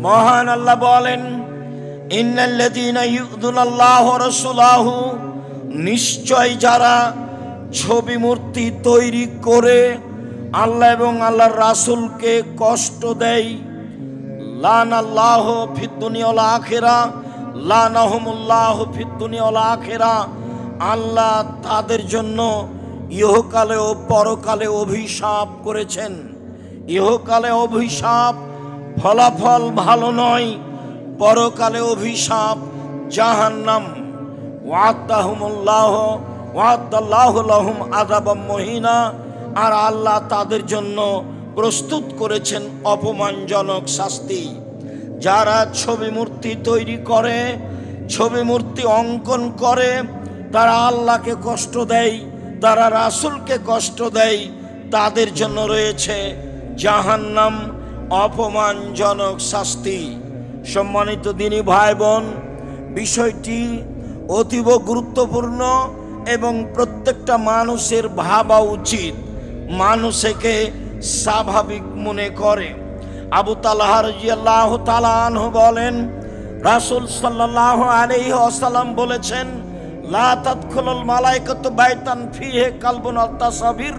মহান আল্লাহ বলেন, ইন্নাল্লাযীনা ইউযুনাল্লাহ ওয়া রাসূলাহু, নিশ্চয় যারা ছবি মূর্তি তৈরি করে আল্লাহ এবং আল্লাহর রাসূলকে কষ্ট দেয়, লানাল্লাহু ফিদ দুনিয়া ওয়াল আখিরা, লানাহুমুল্লাহু ফিদ দুনিয়া ওয়াল আখিরা, আল্লাহ তাদের জন্য ইহকালে ও পরকালে অভিশাপ করেছেন। ইহকালে অভিশাপ, ফলাফল ভালো নয়। পরকালে অভিশাপ জাহান্নাম। ওয়া'দাল্লাহু লাহুম আযাবাম মুহিনা, আর আল্লাহ তাদের জন্য প্রস্তুত করেছেন অপমানজনক শাস্তি। যারা ছবি মূর্তি তৈরি করে, ছবি মূর্তি অঙ্কন করে, তারা আল্লাহকে কষ্ট দেয়, তারা রাসূলকে কষ্ট দেয়, তাদের জন্য রয়েছে জাহান্নাম, অপমানজনক শাস্তি। সম্মানিত দিনী ভাই বোন, বিষয়টি অতীব গুরুত্বপূর্ণ এবং প্রত্যেকটা মানুষের ভাবা উচিত, মানুষকে স্বাভাবিক মনে করে। আবু তালহা রাদিয়াল্লাহু তাআলা আনহু বলেন, রাসূল সাল্লাল্লাহু আলাইহি ওয়াসাল্লাম বলেছেন, লা তাদখুলুল মালায়েকাতু বাইতান ফিহি কালবুন আত-তাসাবির,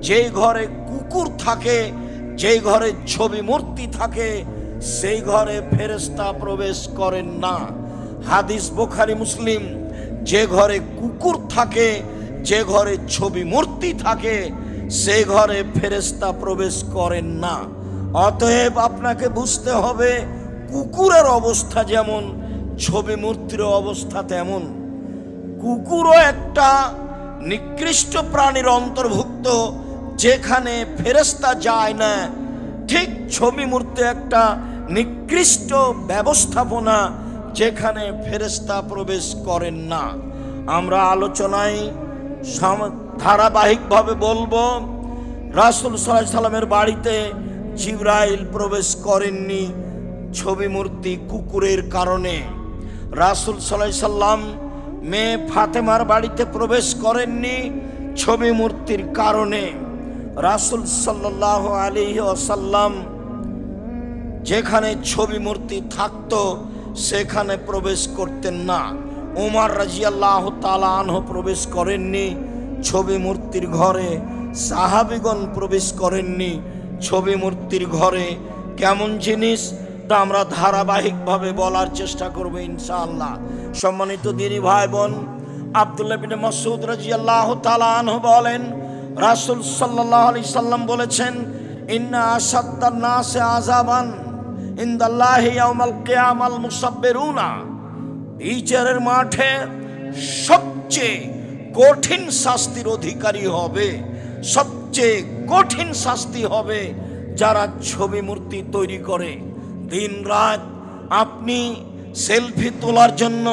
যে ঘরে কুকুর থাকে, যে ঘরে ছবি মূর্তি থাকে, সেই ঘরে ফেরেশতা প্রবেশ করেন না। হাদিস বুখারী মুসলিম। যে ঘরে কুকুর থাকে, যে ঘরে ছবি মূর্তি থাকে, সেই ঘরে ফেরেশতা প্রবেশ করেন না। অতএব আপনাকে বুঝতে হবে, কুকুরের অবস্থা যেমন, ছবি মূর্তির অবস্থা তেমন। কুকুরও একটা নিকৃষ্ট প্রাণীর অন্তর্ভুক্ত, যেখানে ফেরেশতা যায় না। ঠিক ছবি মূর্তি একটা নিকৃষ্ট ব্যবস্থাপনা, যেখানে ফেরেশতা প্রবেশ করেন না। আমরা আলোচনায় ধারাবাহিকভাবে বলবো, রাসূল সাল্লাল্লাহু আলাইহি সাল্লামের বাড়িতে জিবরাইল প্রবেশ করেননি ছবি মূর্তি কুকুরের কারণে। রাসূল সাল্লাল্লাহু আলাইহি সাল্লাম মেয়ে ফাতেমার বাড়িতে প্রবেশ করেননি ছবি মূর্তির কারণে। রাসূল সাল্লাল্লাহু আলাইহি ওয়াসাল্লাম যেখানে ছবি মূর্তি থাকতো সেখানে প্রবেশ করতেন না। ওমর রাদিয়াল্লাহু তাআলা আনহু প্রবেশ করেননি ছবি মূর্তির ঘরে, সাহাবীগণ প্রবেশ করেননি ছবি মূর্তির ঘরে। কেমন জিনিস তা আমরা ধারাবাহিকভাবে বলার চেষ্টা করব ইনশাআল্লাহ। সম্মানিত দিনী ভাই বোন, আব্দুল্লাহ ইবনে মাসউদ রাদিয়াল্লাহু তাআলা আনহু বলেন, রাসূল সাল্লাল্লাহু আলাইহি সাল্লাম বলেছেন, ইন্না আশাদ্দান নাসি আযাবান ইনদাল্লাহি ইয়াউমাল কিয়ামাল মুসাব্বিরুনা, বিচারের মাঠে সবচেয়ে কঠিন শাস্তির অধিকারী হবে, সবচেয়ে কঠিন শাস্তি হবে যারা ছবি মূর্তি তৈরি করে। দিন রাত আপনি সেলফি তোলার জন্য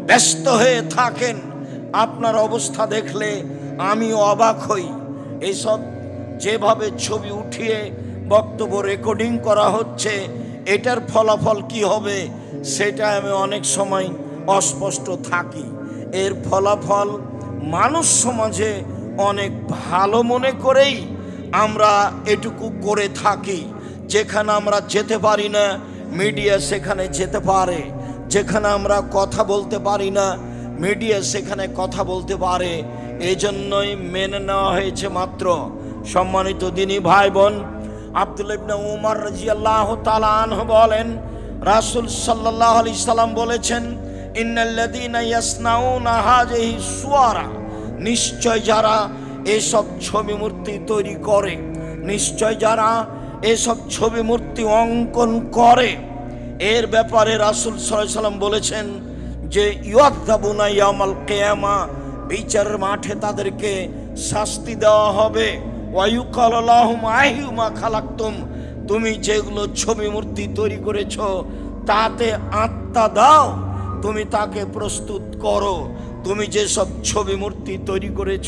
ব্যস্ত হয়ে থাকেন, আপনার অবস্থা দেখলে আমি অবাক হই। এইসব যেভাবে ছবি উঠিয়ে বক্তব্য রেকর্ডিং করা হচ্ছে, এটার ফলাফল কি হবে সেটা আমি অনেক সময় অস্পষ্ট থাকি। এর ফলাফল মানুষ সমাজে অনেক ভালো মনে করেই আমরা এটুকু করে থাকি। যেখানে আমরা যেতে পারি না, মিডিয়া সেখানে যেতে পারে। যেখানে আমরা কথা বলতে পারি না, মিডিয়া সেখানে কথা বলতে পারে। এই জন্যই মেনে নেওয়া হয়েছে মাত্র। সম্মানিত দিনী ভাই বোন, আব্দুল্লাহ ইবনে উমর রাদিয়াল্লাহু তাআলা আনহু বলেন, রাসূল সাল্লাল্লাহু আলাইহি সাল্লাম বলেছেন, ইন্নাল্লাযীনা ইয়াসনাউনা হাযিহি সুওয়ারা, নিশ্চয় যারা এসব ছবি মূর্তি তৈরি করে, নিশ্চয় যারা এসব ছবি মূর্তি অঙ্কন করে, এর ব্যাপারে রাসূল সাল্লাল্লাহু আলাইহি সাল্লাম বলেছেন যে ইউআযাবুনা ইয়াউমাল কিয়ামা, বিচারের মাঠে তাদেরকে শাস্তি দেওয়া হবে। ওয়ায়ুকালু লাহুম আহয়ু মা খালাকতুম, তুমি যেগুলো ছবি মূর্তি তৈরি করেছ তাতে আত্মা দাও, তুমি তাকে প্রস্তুত করো। তুমি যেসব ছবি মূর্তি তৈরি করেছ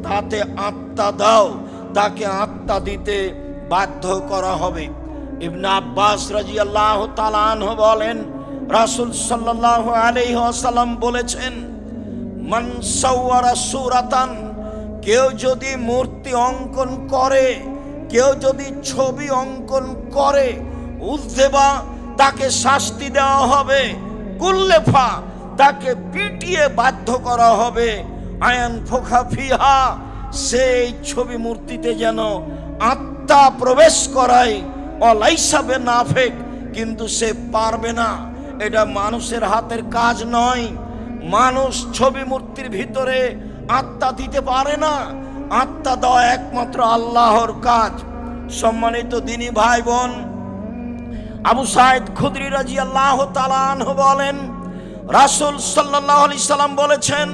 তাতে আত্মা দাও, তাকে আত্মা দিতে বাধ্য করা হবে। ইবনে আব্বাস রাদিয়াল্লাহু তাআলা আনহু বলেন, রাসূল সাল্লাল্লাহু আলাইহি ওয়াসাল্লাম বলেছেন, মান সাওয়ারা সূরাতান, কেউ যদি মূর্তি অঙ্কন করে, কেউ যদি ছবি অঙ্কন করে, উযযেবা তাকে শাস্তি দেওয়া হবে, কুল্লেফা তাকে পিটিয়ে বাধ্য করা হবে, আয়ান ফোখা ফিহা সেই ছবি মূর্তিতে যেন আত্মা প্রবেশ করায়, অলাইসাবে নাফেক কিন্তু সে পারবে না। এটা মানুষের হাতের কাজ নয়। মানুষ ছবি মূর্তির ভিতরে আত্মা দিতে পারে না। আত্মা দেওয়া একমাত্র আল্লাহর কাজ। সম্মানিত দিনী ভাই বোন, আবু সাঈদ খুদরি রাদিয়াল্লাহু তাআলা আনহু বলেন, রাসূল সাল্লাল্লাহু আলাইহি সাল্লাম বলেছেন,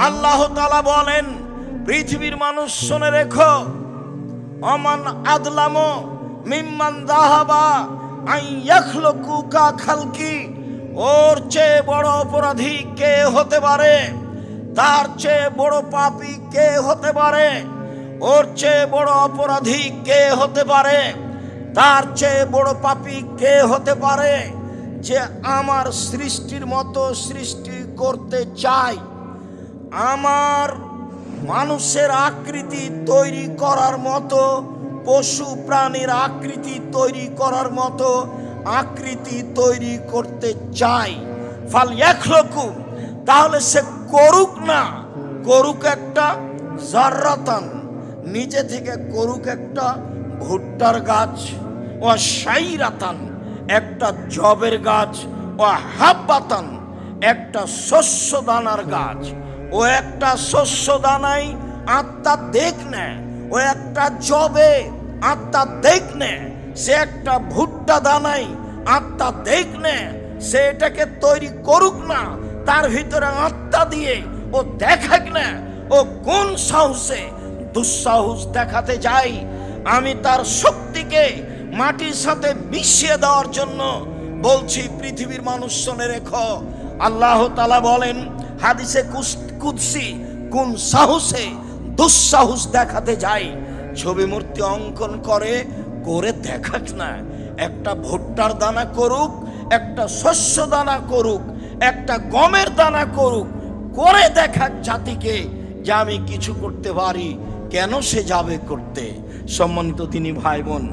আল্লাহ তাআলা বলেন, পৃথিবীর মানুষ শুনে রেখো, আমান আদলামু মিম্মান যাহাবা আন ইয়াখলুকুকা খালকি, ওর চেয়ে বড় অপরাধী কে হতে পারে, তার চেয়ে বড় পাপী কে হতে পারে, ওর চেয়ে বড় অপরাধী কে হতে পারে, তার চেয়ে বড় পাপী কে হতে পারে, যে আমার সৃষ্টির মতো সৃষ্টি করতে চায়, আমার মানুষের আকৃতি তৈরি করার মতো, পশু প্রাণীর আকৃতি তৈরি করার মতো আকৃতি তৈরি করতে চাই, ফাল ইয়াখলুকু, তাহলে সে করুক না, করুক একটা জাররাতান, নিজে থেকে করুক একটা ভুট্টার গাছ, ও শাইরাতান একটা জবের গাছ, ও হাব্বাতান একটা শস্য দানার গাছ। ও একটা শস্য দানাই আত্মা দেখ নেয়, ও একটা জবে আত্মা দেখ নেয়, সে একটা ভুট্টা দানাই আত্মা দেখ নেয়, সে এটাকে তৈরি করুক না, তার ভিতরে আত্মা দিয়ে ও দেখাক না ও কোন সাহসে দুঃসাহস দেখাতে যায়। আমি তার শক্তিকে মাটির সাথে মিশিয়ে দেওয়ার জন্য বলছি, পৃথিবীর মানুষ শুনে রেখো, আল্লাহ তাআলা বলেন হাদিসে কুদসি, কোন সাহসে দুঃসাহস দেখাতে যায়। ছবি মূর্তি অঙ্কন করে দেখাক না, একটা ভুট্টার দানা করুক, একটা শস্য দানা করুক, একটা গমের দানা করুক, করে দেখাক জাতিকে যে আমি কিছু করতে পারি। কেন সে যাবে করতে? সম্মানিত তিনি ভাই বোন,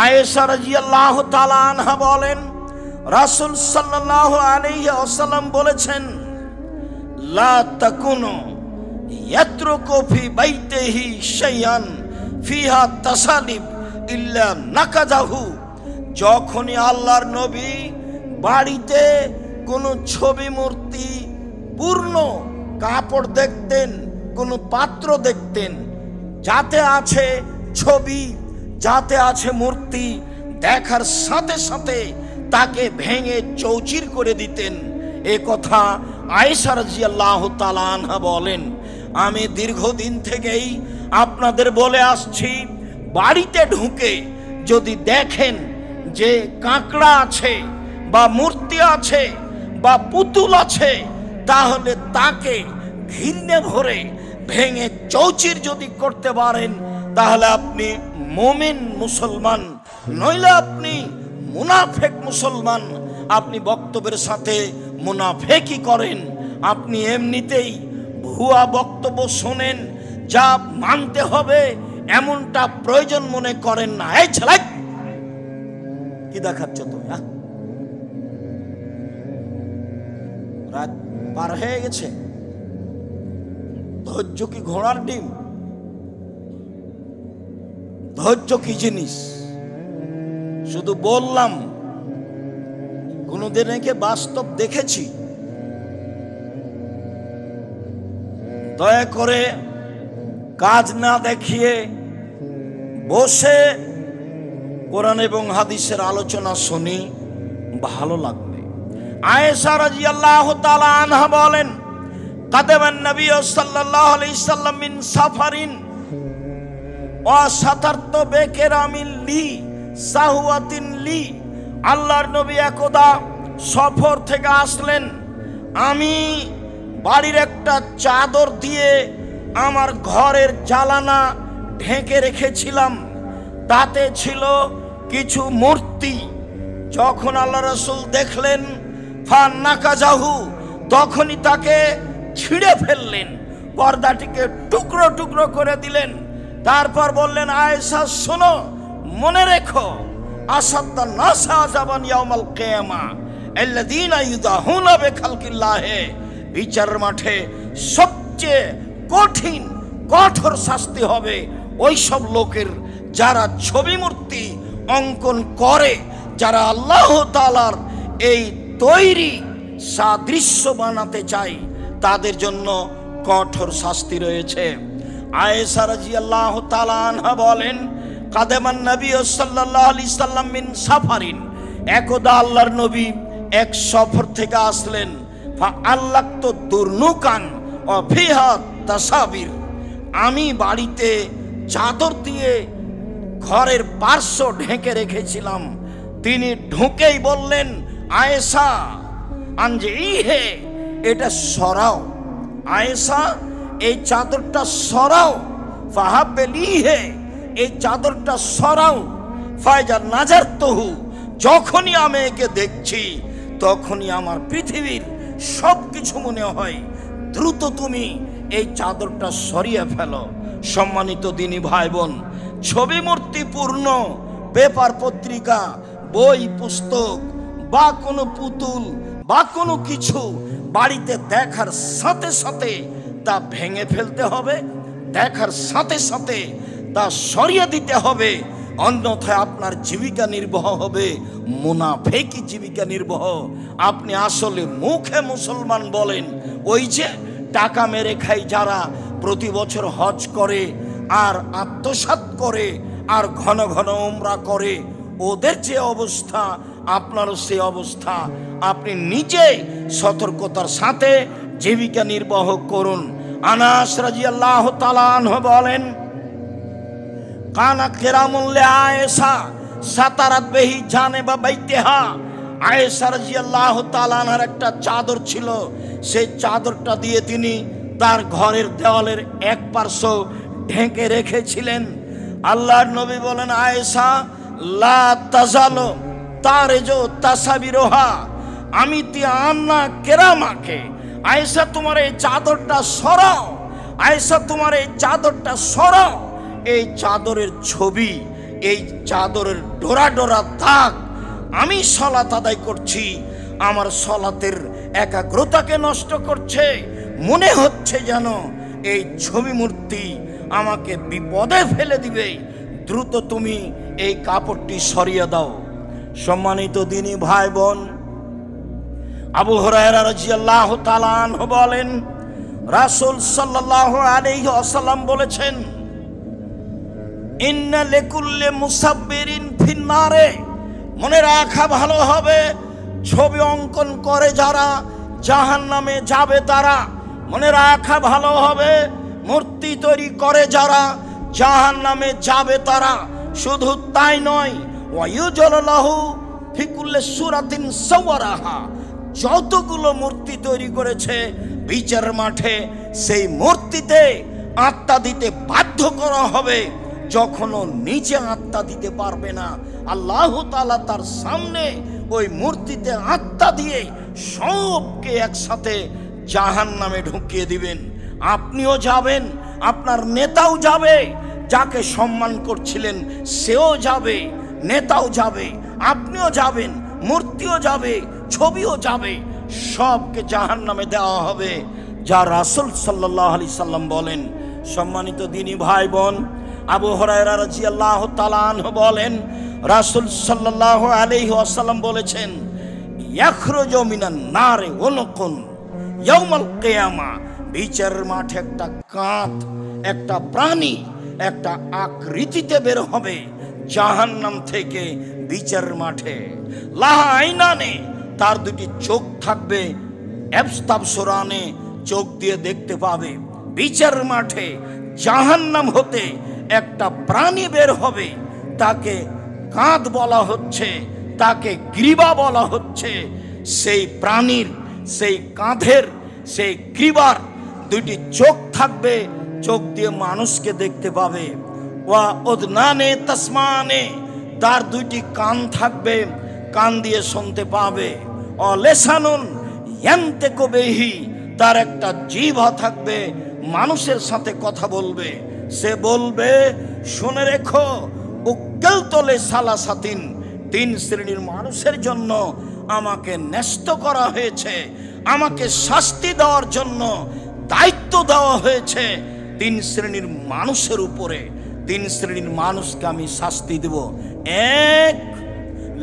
আয়েশা রাদিয়াল্লাহু তাআলা আনহা বলেন, রাসূল সাল্লাল্লাহু আলাইহি ওয়াসাল্লাম বলেছেন, লা তাকুনু ইয়াতরুকু ফি বাইতিহি শাইআন ফিহা তাসালিব ইল্লা নাকাজাহু। যখনই আল্লাহর নবী বাড়িতে কোনো ছবি মূর্তি পূর্ণ কাপড় দেখতেন, কোনো পাত্র দেখতেন যাতে আছে ছবি, যাতে আছে মূর্তি, দেখার সাথে সাথে তাকে ভেঙে চৌচির করে দিতেন। এ কথা আয়েশা রাদিয়াল্লাহু তাআলা আনহা বলেন। আমি দীর্ঘদিন থেকেই আপনাদের বলে আসছি, বাড়িতে ঢুকে যদি দেখেন যে কাঁকড়া আছে বা মূর্তি আছে বা পুতুল আছে, তাহলে তাকে ঘৃণা ভরে ভেঙে চৌচির যদি করতে পারেন, তাহলে আপনি মুমিন মুসলমান, নইলে আপনি মুনাফেক মুসলমান। আপনি বক্তব্যের সাথে মুনাফেকি করেন, আপনি এমনিতেই ভুয়া বক্তব্য শোনেন, যা মানতে হবে এমনটা প্রয়োজন মনে করেন না। এই ছেলে কি দেখাচ্ছ তুমি? রাত পার হয়ে গেছে, ধৈর্য কি ঘোড়ার ডিম? ধৈর্য কি জিনিস? শুধু বললাম, কোনদিন একে বাস্তব দেখেছি? দয়া করে কাজ না দেখিয়ে বসে কোরআন এবং হাদিসের আলোচনা শুনি, ভালো লাগবে। আয়েশা রাদিয়াল্লাহু তাআলা আনহা বলেন, কাদামান নবী সাল্লাল্লাহু আলাইহি সাল্লাম মিন সাফারিন ওয়া সাতারতু বিকিরামিন লি সাহওয়াতিন লি। আল্লাহর নবী একদা সফর থেকে আসলেন, আমি বাড়ির একটা চাদর দিয়ে আমার ঘরের জানালা ঢেকে রেখেছিলাম, তাতে ছিল কিছু মূর্তি। যখন আল্লাহ রাসূল দেখলেন, ফান্নাকাজাহু, তখনই তাকে ছিঁড়ে ফেললেন, পর্দাটিকে টুকরো টুকরো করে দিলেন। তারপর বললেন, আয়েশা শোনো, মনে রেখো, আসাদ্দান নাসা আযাবান ইয়াউমাল কিয়ামা আল্লাযীনা ইউদাহুনা বিখালকিল্লাহ। বিচারের মাঠে সবচেয়ে কঠিন কঠোর শাস্তি হবে ওই সব লোকের যারা ছবি মূর্তি অঙ্কন করে, যারা আল্লাহ তাআলার এই তৈরি সাদৃশ্য বানাতে চায়, তাদের জন্য কঠোর শাস্তি রয়েছে। আয়েশা রাদিয়াল্লাহু তাআলা আনহা বলেন, কাদেমান নবী সাল্লাল্লাহু আলাইহি সাল্লাম মিন সাফারিন, একদা আল্লাহর নবী এক সফর থেকে আসলেন। ফা আল্লাকতু দুরনুকান ওয়া ফিহা তাসাবির, আমি বাড়িতে চাদর দিয়ে ঘরের পার্শ্ব ঢেকে রেখেছিলাম। তিনি ঢুকেই বললেন, আয়েশা আনজে ইহে, এটা সরাও, আয়েশা এই চাদরটা সরাও। ফাহাবেলিহে, এই চাদরটা সরাও। ফায়জা নাজার তহু, যখনই আমি একে দেখছি তখনই আমার পৃথিবীর সব কিছু মনে হয়, দ্রুত তুমি এই চাদরটা সরিয়ে ফেলো। সম্মানিত দিনী ভাই বোন, ছবি মূর্তিপূর্ণ পেপার পত্রিকা, বই পুস্তক বা কোনো পুতুল বা কোনো কিছু বাড়িতে দেখার সাথে সাথে তা ভেঙে ফেলতে হবে, দেখার সাথে সাথে তা সরিয়ে দিতে হবে, অন্যথায় আপনার জীবিকা নির্বাহ হবে মুনাফেকি জীবিকা নির্বাহ। আপনি আসলে মুখে মুসলমান বলেন, ওই যে টাকা মেরে খাই যারা প্রতি বছর হজ করে আর আত্মসাৎ করে আর ঘন ঘন উমরা করে, ওদের যে অবস্থা আপনারও সে অবস্থা। আপনি নিজে সতর্কতার সাথে জীবিকা নির্বাহ করুন। আনাস রাদিয়াল্লাহু তাআলা আনহু বলেন, কানা কিরামুল লিআয়েশা সাতারাত বিহি জানেবা বাইতিহা। আয়েশা রাদিয়াল্লাহু তাআলা আনহার একটা চাদর ছিল, সেই চাদরটা দিয়ে তিনি তার ঘরের দেওয়ালের এক পার্শ্ব ঢেকে রেখেছিলেন। আল্লাহর নবী বলেন, আয়েশা লা তাজালো তারেজো তাসাবিরোহা আমি তিয়ান্না কেরামাকে, আয়েশা তোমার এই চাদরটা সরাও, আয়েশা তোমার এই চাদরটা সরাও। এই চাদরের ছবি, এই চাদরের ডোরা ডোরা দাগ, আমি সলাত আদায় করছি, আমার সলাতের একাগ্রতাকে নষ্ট করছে। মনে হচ্ছে যেন এই ছবি মূর্তি আমাকে বিপদে ফেলে দিবে, দ্রুত তুমি এই কাপড়টি সরিয়ে দাও। সম্মানিত দিনী ভাই বোন, আবু হুরায়রা রাদিয়াল্লাহু তাআলা আনহু বলেন, রাসূল সাল্লাল্লাহু আলাইহি ওয়াসাল্লাম বলেছেন, ইন্না লিকুল্লি মুসাব্বিরিন ফিন্নারে, মনে রাখা ভালো হবে, ছবি অঙ্কন করে যারা জাহান্নামে যাবে তারা। মনে রাখা ভালো হবে, মূর্তি তৈরি করে যারা জাহান্নামে যাবে তারা। শুধু তাই নয়, ওয়ায়ুজলাহু ফি কুল্লি সূরাতিন সাওয়ারাহা, যতগুলো মূর্তি তৈরি করেছে বিচারের মাঠে সেই মূর্তিতে আত্মা দিতে বাধ্য করা হবে। যখন ও নিজে আত্মা দিতে পারবে না, আল্লাহ তাআলা তার সামনে ওই মূর্তিতে আত্মা দিয়ে সবকে একসাথে জাহান্নামে ঢুকিয়ে দিবেন। আপনিও যাবেন, আপনার নেতাও যাবে, যাকে সম্মান করছিলেন সেও যাবে, নেতাও যাবে, আপনিও যাবেন, মূর্তিও যাবে, ছবিও যাবে, সবকে জাহান্নামে দেওয়া হবে, যা রাসূল সাল্লাল্লাহু আলাইহি সাল্লাম বলেন। সম্মানিত দিনী ভাই বোন, আবু হুরায়রা রাদিয়াল্লাহু তাআলা আনহু বলেন, রাসূল সাল্লাল্লাহু আলাইহি ওয়াসাল্লাম বলেছেন, ইয়াখরুজু মিনান নারে উনকুন ইয়াউমাল কিয়ামা, বিচারের মাঠে একটা কাঁধ, একটা প্রাণী, একটা আকৃতিতে বের হবে জাহান্নাম থেকে বিচারের মাঠে। লাহা আইনানে, তার দুটি চোখ থাকবে, এবস্তাবসরানে, চোখ দিয়ে দেখতে পাবে। বিচারের মাঠে জাহান্নাম হতে একটা প্রাণী বের হবে, তাকে কাঁধ বলা হচ্ছে, তাকে গ্রীবা বলা হচ্ছে। সেই প্রাণীর, সেই কাঁধের, সেই গ্রীবার দুইটি চোখ থাকবে, চোখ দিয়ে মানুষকে দেখতে পাবে। ওয়া উদনানে তাসমানে, তার দুইটি কান থাকবে, কান দিয়ে শুনতে পাবে। ও লেসানুন ইয়ান্তিকু বিহি, তার একটা জিহ্বা থাকবে, মানুষের সাথে কথা বলবে। সে বলবে, শুনে রেখো, উক্কালতলে সালাসাতিন, তিন শ্রেণীর মানুষের জন্য আমাকে ন্যস্ত করা হয়েছে, আমাকে শাস্তি দেওয়ার জন্য দায়িত্ব দেওয়া হয়েছে তিন শ্রেণীর মানুষের উপরে। তিন শ্রেণীর মানুষকে আমি শাস্তি দেব। এক,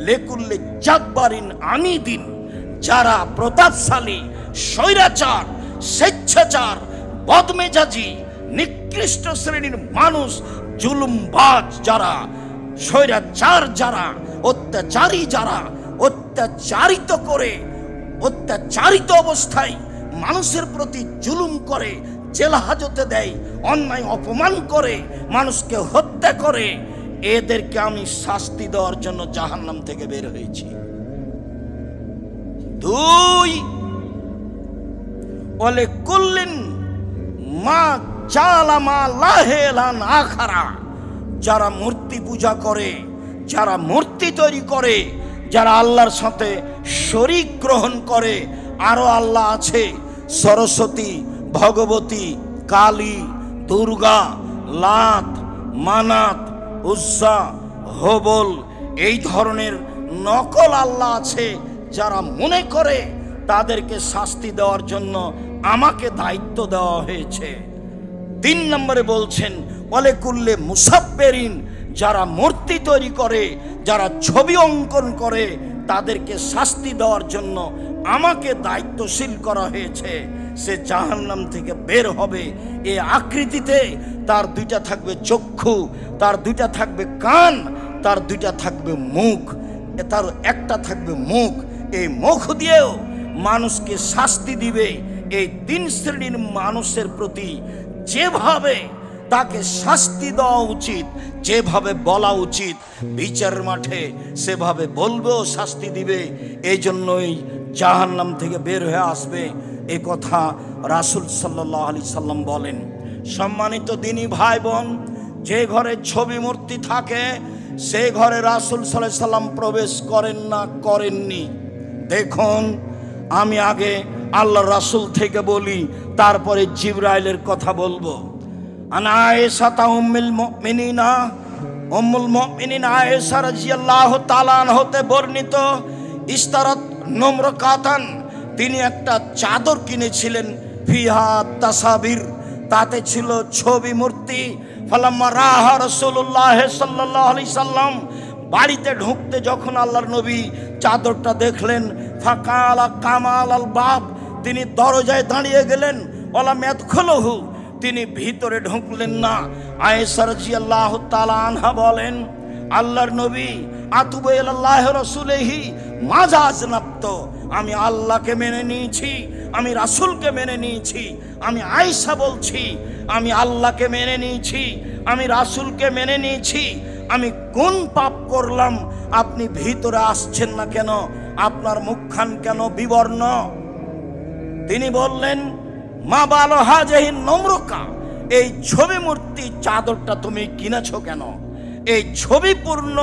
লেকুল্লে জাব্বারিন আনিদিন, যারা প্রতাপশালী, স্বৈরাচার, স্বেচ্ছাচার, বদমেজাজি, নিকৃষ্ট শ্রেণীর মানুষ, জুলুমবাজ যারা, স্বৈরাচার যারা, অত্যাচারী যারা, অত্যাচারিত করে, অত্যাচারিত অবস্থায় মানুষের প্রতি জুলুম করে, জেল হাজতে দেয়, অন্যায় অপমান করে, মানুষকে হত্যা করে, এদেরকে আমি শাস্তি দেওয়ার জন্য জাহান্নাম থেকে বের হয়েছি। দুই, ওলে কুল্লিন মা জালামা লাহেলান আখারা, যারা মূর্তি পূজা করে, যারা মূর্তি তৈরি করে, যারা আল্লাহর সাথে শরীক গ্রহণ করে। আরো আল্লাহ আছে, সরস্বতী, ভগবতী, কালী, দুর্গা, লাত, মানাত, উজ্জা, হবল, এই ধরনের নকল আল্লাহ আছে। যারা মনে করে তাদেরকে শাস্তি দেওয়ার জন্য আমাকে দায়িত্ব দেওয়া হয়েছে। তিন নম্বরে বলছেন ওয়ালেকুল্লে মুসাব্বেরিন, যারা মূর্তি তৈরি করে, যারা ছবি অঙ্কন করে, তাদেরকে শাস্তি দেওয়ার জন্য আমাকে দায়িত্বশীল করা হয়েছে। সে জাহান্নাম থেকে বের হবে এই আকৃতিতে। তার দুইটা থাকবে চক্ষু, তার দুইটা থাকবে কান, তার দুইটা থাকবে মুখ, তার একটা থাকবে মুখ। এই মুখ দিয়েও মানুষকে শাস্তি দিবে। এই তিন শ্রেণীর মানুষের প্রতি যেভাবে তাকে শাস্তি দেওয়া উচিত, যেভাবে বলা উচিত বিচারের মাঠে, সেভাবে বলবেও শাস্তি দিবে। এই জন্যই জাহান্নাম থেকে বের হয়ে আসবে, এ কথা রাসূল সাল্লাল্লাহু আলাইহি সাল্লাম বলেন। সম্মানিত দিনী ভাই বোন, যে ঘরে ছবি মূর্তি থাকে সে ঘরে রাসূল সাল্লাল্লাহু আলাইহি সাল্লাম প্রবেশ করেন না, করেননি। দেখুন, আমি আগে আল্লাহ রাসূল থেকে বলি, তারপরে জিবরাইলের কথা বলবো। আনা আয়েশা উম্মুল মুমিনিনা, উম্মুল মুমিনিন আয়েশা রাদিয়াল্লাহু তাআলা হতে বর্ণিত, ইস্তারাত নম্রকাতান, তিনি একটা চাদর কিনেছিলেন, ফিহা তাসাবির, তাতে ছিল ছবি মূর্তি। ফালাম্মা রাহা রাসূলুল্লাহ সাল্লাল্লাহু আলাইহি সাল্লাম, বাড়িতে ঢুকতে যখন আল্লাহর নবী চাদরটা দেখলেন, ফাকালা কামাল আল বাব, তিনি দরজায় দাঁড়িয়ে গেলেন। ওয়ালাম ইয়াদখুলহু, তিনি ভিতরে ঢুকলেন না। আয়েশা রাদিয়াল্লাহু তাআলা আনহা বলেন, আল্লাহর নবী আতুবু ইলাল্লাহি রাসূলিহি মাজা আজনাবত, আমি আল্লাহকে মেনে নিয়েছি, আমি রাসূলকে মেনে নিয়েছি। আমি আয়েশা বলছি, আমি আল্লাহকে মেনে নিয়েছি, আমি রাসূলকে মেনে নিয়েছি। আমি কোন পাপ করলাম আপনি ভিতরে আসছেন না কেন? আপনার মুখখান কেন বিবর্ণ? তিনি বললেন, মা বালো হাজিহিন নম্রকা, এই ছবি মূর্তি চাদরটা তুমি কিনেছো কেন? এই ছবিপূর্ণ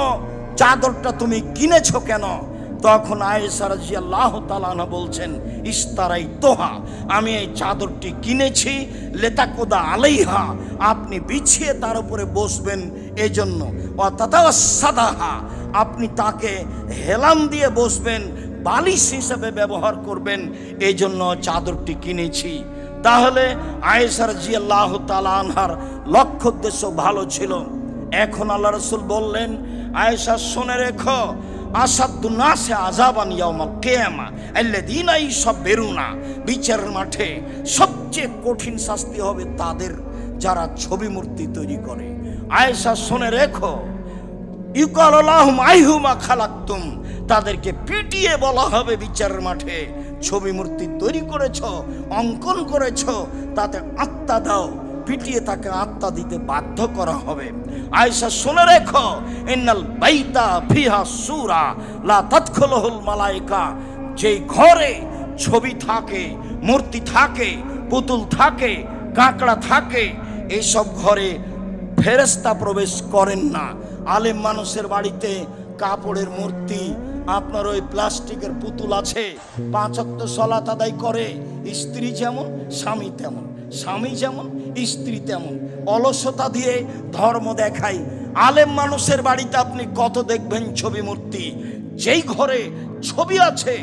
চাদরটা তুমি কিনেছো কেন? তখন আয়েশা রাদিয়াল্লাহু তাআলা আনহা বলছেন, ইস্তারাই তোহা, আমি এই চাদরটি কিনেছি, লেতাকুদা আলাইহা, আপনি বিছিয়ে তার উপরে বসবেন এই জন্য, ওয়াতাতাওয়াসাদাহা, আপনি তাকে হেলান দিয়ে বসবেন, বালিশ হিসেবে ব্যবহার করবেন, এই জন্য চাদরটি কিনেছি। তাহলে আয়েশা রাদিয়াল্লাহু তাআলা আনহার লক্ষ্য উদ্দেশ্য ভালো ছিল। এখন আল্লাহ রাসূল বললেন, আয়েশা শুনে রেখো, আসাদুন নাসে আযাবান ইয়াউমাল কিয়ামা আল্লাযীনা ইসাববিরুনা, বিচারের মাঠে সবচেয়ে কঠিন শাস্তি হবে তাদের যারা ছবি মূর্তি তৈরি করে। আয়েশা শুনে রেখো, ইউকালু লাহুম আইহুমা খালাকতুম, তাদেরকে পিটিয়ে বলা হবে বিচারের মাঠে, ছবি মূর্তি তৈরি করেছ, অঙ্কন করেছ, তাতে আত্মা দাও। পিটিয়ে তাকে আত্মা দিতে বাধ্য করা হবে। আয়েশা শুনে রেখো, ইন্নাল বাইতা ফিহা সূরা লা তাদখুলুহুল মালায়েকা, যেই ঘরে ছবি থাকে, মূর্তি থাকে, পুতুল থাকে, কাঁকড়া থাকে, এইসব ঘরে ফেরেশতা প্রবেশ করেন না। আলেম মানুষের বাড়িতে কাপড়ের মূর্তি, আপনার ওই প্লাস্টিকের পুতুল আছে, 5 ওয়াক্ত সালাত আদায় করে, স্ত্রী যেমন স্বামী তেমন, স্বামী যেমন স্ত্রী তেমন, অলসতা দিয়ে ধর্ম দেখায়। আলেম মানুষের বাড়িতে আপনি কত দেখবেন ছবি মূর্তি। যেই ঘরে ছবি আছে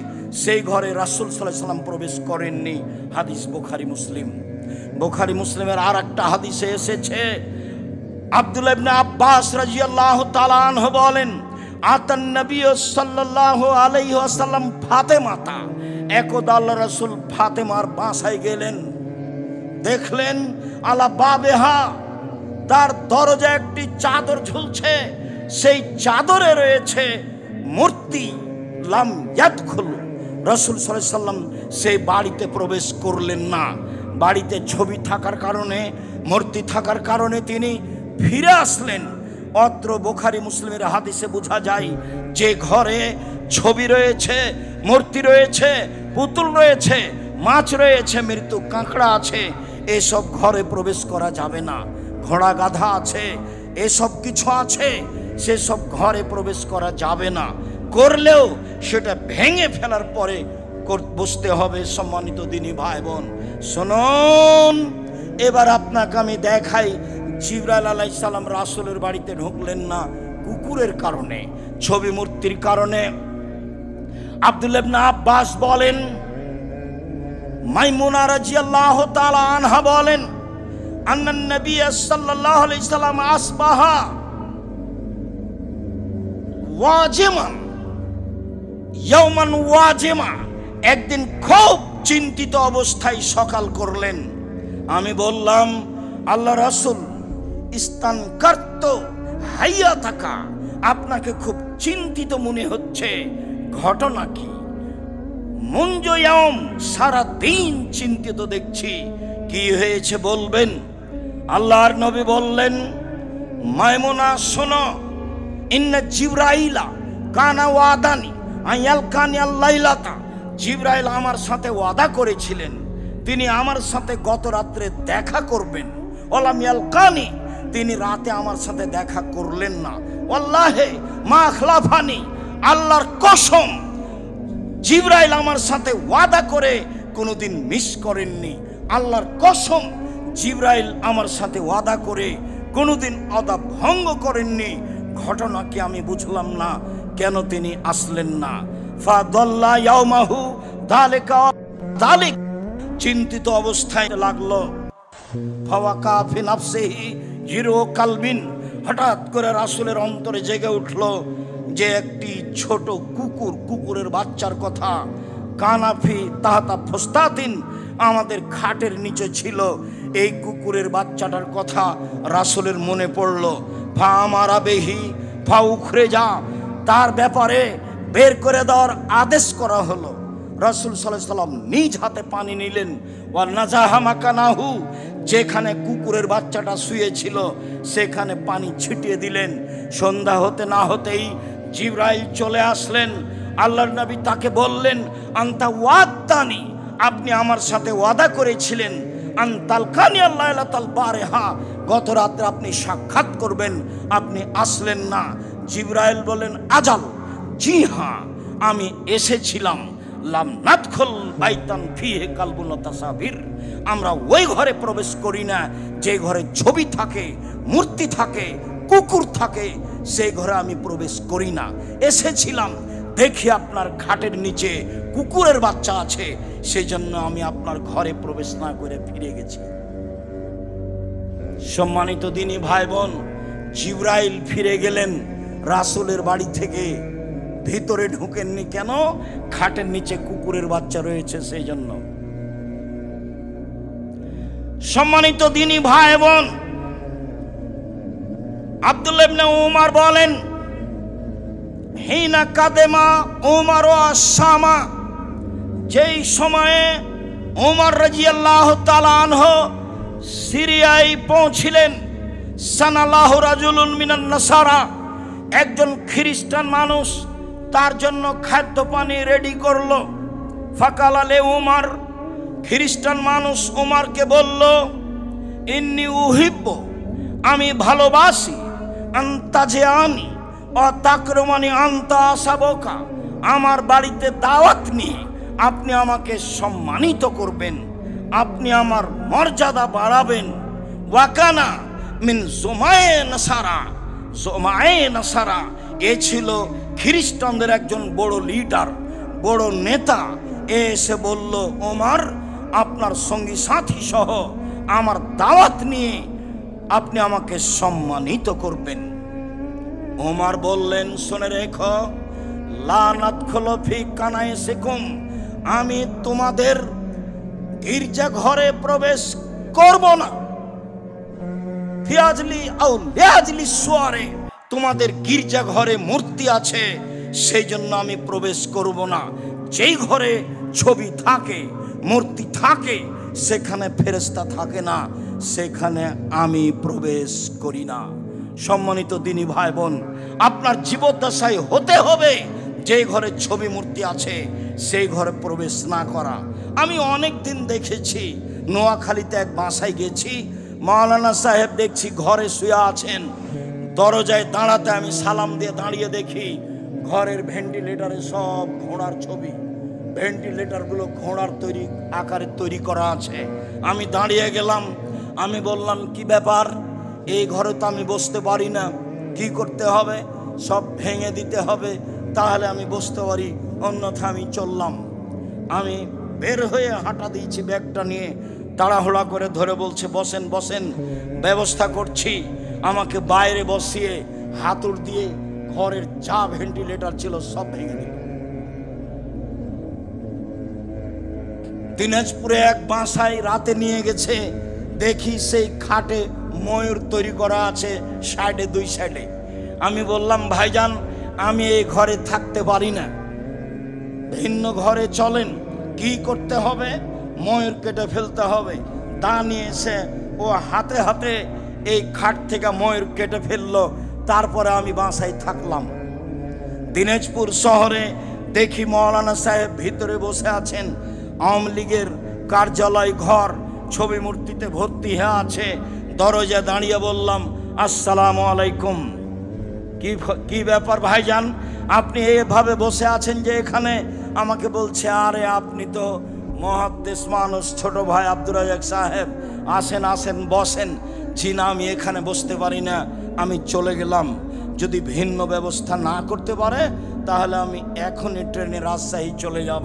সেই ঘরে রাসূল সাল্লাল্লাহু আলাইহি সাল্লাম প্রবেশ করেননি। হাদিস বুখারী মুসলিম। বুখারী মুসলিমের আর একটা হাদিসে এসেছে, আব্দুল্লাহ ইবনে আব্বাস রাদিয়াল্লাহু তাআলা আনহু বলেন, আতান নবী সাল্লাল্লাহু আলাইহি ওয়াসাল্লাম ফাতেমাতা, একদা আল্লাহর রাসূল ফাতেমার বাসায় গেলেন, দেখলেন আলা বাবেহা, তার দরজায় একটি চাদর ঝুলছে, সেই চাদরে রয়েছে মূর্তি। লাম ইয়াদখুল, রাসূল সাল্লাল্লাহু আলাইহি সাল্লাম সেই বাড়িতে প্রবেশ করলেন না। বাড়িতে ছবি থাকার কারণে, মূর্তি থাকার কারণে তিনি ফিরে আসলেন। অত্র বুখারী মুসলিমের হাদিসে বোঝা যায় যে ঘরে ছবি রয়েছে, মূর্তি রয়েছে, পুতুল রয়েছে, মাছ রয়েছে, মৃত্যু কাঁকড়া আছে, এসব ঘরে প্রবেশ করা যাবে না। ঘোড়া গাধা আছে, এসব কিছু আছে, সেসব ঘরে প্রবেশ করা যাবে না। করলেও সেটা ভেঙে ফেলার পরে বসতে হবে। সম্মানিত দিনী ভাই বোন শুনুন, এবার আপনাকে আমি দেখাই, জিবরাইল আলাইহিস সালাম রাসূলের বাড়িতে ঢুকলেন না কুকুরের কারণে, ছবি মূর্তির কারণে। আব্দুল্লাহ ইবনে আব্বাস বলেন, মাইমুনা রাদিয়াল্লাহু তাআলা আনহা বলেন, আন্নান নবী সাল্লাল্লাহু আলাইহি সাল্লাম আসবাহা ওয়াজিমান ইয়াওমান ওয়াজিমা, একদিন খুব চিন্তিত অবস্থায় সকাল করলেন। আমি বললাম, আল্লাহ রাসূল, ইস্তানকারত হাইয়াতাকা, আপনাকে খুব চিন্তিত মনে হচ্ছে, ঘটনা কি? মুনজয়াম, সারা দিন চিন্তিত দেখছি, কি হয়েছে বলবেন? আল্লাহর নবী বললেন, মাইমুনা শোনো, ইন্না জিবরাইলা কানা ওয়াদানি আয়ালকানি আল্লাইলাতা, জিবরাইল আমার সাথে ওয়াদা করেছিলেন, তিনি আমার সাথে গত রাত্রে দেখা করবেন। ওলাম ইয়ালকানি, তিনি রাতে আমার সাথে দেখা করলেন না। ওয়াল্লাহি মা খলাফানি, আল্লাহর কসম, জিবরাইল আমার সাথে ওয়াদা করে কোনোদিন মিস করেননি। আল্লাহর কসম, জিবরাইল আমার সাথে ওয়াদা করে কোনোদিন ওয়াদা ভঙ্গ করেননি। ঘটনা কি আমি বুঝলাম না, কেন তিনি আসলেন না? ফাদাল্লা ইয়াউমাহু যালিকা যালিক, চিন্তিত অবস্থায় লাগলো। ফাওয়াকা ফি নাফসিহি জিরো কালবিন, হঠাৎ করে রাসূলের অন্তরে জেগে উঠল যে একটি ছোট কুকুর, কুকুরের বাচ্চার কথা। কানাফি তাহাতা ফুস্তাতিন, আমাদের খাটের নিচে ছিল, এই কুকুরের বাচ্চাটার কথা রাসূলের মনে পড়ল। ফা আমারা বেহি ফা উখরে যা, তার ব্যাপারে বের করে দেওয়ার আদেশ করা হলো। রাসূল সাল্লাল্লাহু আলাইহি সাল্লাম নিজ হাতে পানি নিলেন। ওয়া নাজাহা মাকানাহু, যেখানে কুকুরের বাচ্চাটা শুয়েছিল সেখানে পানি ছিটিয়ে দিলেন। সন্ধ্যা হতে না হতেই জিবরাইল চলে আসলেন। আল্লাহর নবী তাকে বললেন, আনতা ওয়াদানি, আপনি আমার সাথে ওয়াদা করেছিলেন, আনতালকানি আল্লাইলাতাল বারেহা, গত রাতে আপনি সাক্ষাৎ করবেন, আপনি আসলেন না। জিবরাইল বলেন, আজাল, জি হ্যাঁ, আমি এসেছিলাম। লাম নাদখুল বাইতান ফিহি কালবুন তাসাবির, আমরা ওই ঘরে প্রবেশ করি না যে ঘরে ছবি থাকে, মূর্তি থাকে, কুকুর থাকে, সেই ঘরে আমি প্রবেশ করি না। এসেছিলাম, দেখি আপনার খাটের নিচে কুকুরের বাচ্চা আছে, সেই জন্য আমি আপনার ঘরে প্রবেশ না করে ফিরে গেছি। সম্মানিত দিনী ভাই বোন, জিবরাইল ফিরে গেলেন রাসূলের বাড়ি থেকে, ভিতরে ঢুকেননি। কেন? খাটের নিচে কুকুরের বাচ্চা রয়েছে সেই জন্য। সম্মানিত দিনী ভাই বোন, আব্দুল্লাহ ইবনে উমর বলেন, হিনা কাদেমা উমর ও আসামা, যেই সময়ে উমর রাদিয়াল্লাহু তাআলা আনহু সিরিয়ায় পৌঁছিলেন, সানালাহু রাজুলুন মিনান নাসারা, একজন খ্রিস্টান মানুষ তার জন্য খাদ্য পানি রেডি করলো। ফাকালালে উমর, খ্রিস্টান মানুষ উমরকে বলল, ইন্নী উহিব্বু, আমি ভালোবাসি, আনতাজিআনি ও তাকরুমানি আনতা আসাবকা, আমার বাড়িতে দাওয়াত নিয়ে আপনি আমাকে সম্মানিত করবেন, আপনি আমার মর্যাদা বাড়াবেন। ওয়াকানা মিন জুমায়ে নাসারা, জোমায়ে নাসারা, এ ছিল খ্রিস্টানদের একজন বড় লিডার, বড় নেতা। এসে বলল, ওমর আপনার সঙ্গী সাথী সহ আমার দাওয়াত নিয়ে আপনি আমাকে সম্মানিত করবেন। ওমর বললেন, শুনে রেখো, লা নাদখুলু ফি কানাইসিকুম, আমি তোমাদের গির্জা ঘরে প্রবেশ করব না। ফিয়াজলি আও লিয়াজলি সুয়ারে, তোমাদের গির্জা ঘরে মূর্তি আছে সেই জন্য আমি প্রবেশ করব না। যেই ঘরে ছবি থাকে, মূর্তি থাকে, সেখানে ফেরেশতা থাকে না, সেখানে আমি প্রবেশ করি না। সম্মানিত দিনী ভাই বোন, আপনার জীবদ্দশায় হতে হবে যে ঘরে ছবি মূর্তি আছে সেই ঘরে প্রবেশ না করা। আমি অনেক দিন দেখেছি, নোয়াখালীতে এক বাসায় গেছি, মাওলানা সাহেব দেখছি ঘরে শুয়ে আছেন। দরজায় দাঁড়াতে আমি সালাম দিয়ে দাঁড়িয়ে দেখি ঘরের ভেন্টিলেটারে সব ঘোড়ার ছবি, ভেন্টিলেটারগুলো ঘোড়ার তৈরি আকারে তৈরি করা আছে। আমি দাঁড়িয়ে গেলাম, আমি বললাম, কি ব্যাপার, এই ঘরে তো আমি বসতে পারি না, কি করতে হবে? সব ভেঙে দিতে হবে, তাহলে আমি বসতে পারি, অন্যথা আমি চললাম। আমি বের হয়ে হাঁটা দিয়েছি ব্যাগটা নিয়ে, তাড়াহুড়া করে ধরে বলছে, বসেন বসেন, ব্যবস্থা করছি। আমাকে বাইরে বসিয়ে হাতুড় দিয়ে ঘরের যা ভেন্টিলেটার ছিল সব ভেঙে দিল। দিনাজপুরে এক বাসায় রাতে নিয়ে গেছে, দেখি সেই খাটে ময়ূর তৈরি করা আছে সাইডে, দুই সাইডে। আমি বললাম, ভাইজান আমি এই ঘরে থাকতে পারি না, ভিন্ন ঘরে চলেন। কি করতে হবে? ময়ূর কেটে ফেলতে হবে। দা নিয়ে এসে ও হাতে হাতে এই খাট থেকে ময়ূর কেটে ফেললো। তারপরে আমি বাসায় থাকলাম। দিনাজপুর শহরে দেখি মাওলানা সাহেব ভিতরে বসে আছেন, আওয়ামী লীগের কার্যালয় ঘর ছবি মূর্তিতে ভর্তি হয়ে আছে। দরজা দাঁড়িয়ে বললাম, আসসালামু আলাইকুম। কি ব্যাপার ভাইজান, আপনি এভাবে বসে আছেন যে এখানে? আমাকে বলছে, আরে আপনি তো মহাদ্দেশ মানুষ, ছোট ভাই আব্দুর রাজ্জাক সাহেব, আসেন আসেন বসেন। জি না, আমি এখানে বসতে পারি না, আমি চলে গেলাম। যদি ভিন্ন ব্যবস্থা না করতে পারে তাহলে আমি এখনই ট্রেনে রাজশাহী চলে যাব।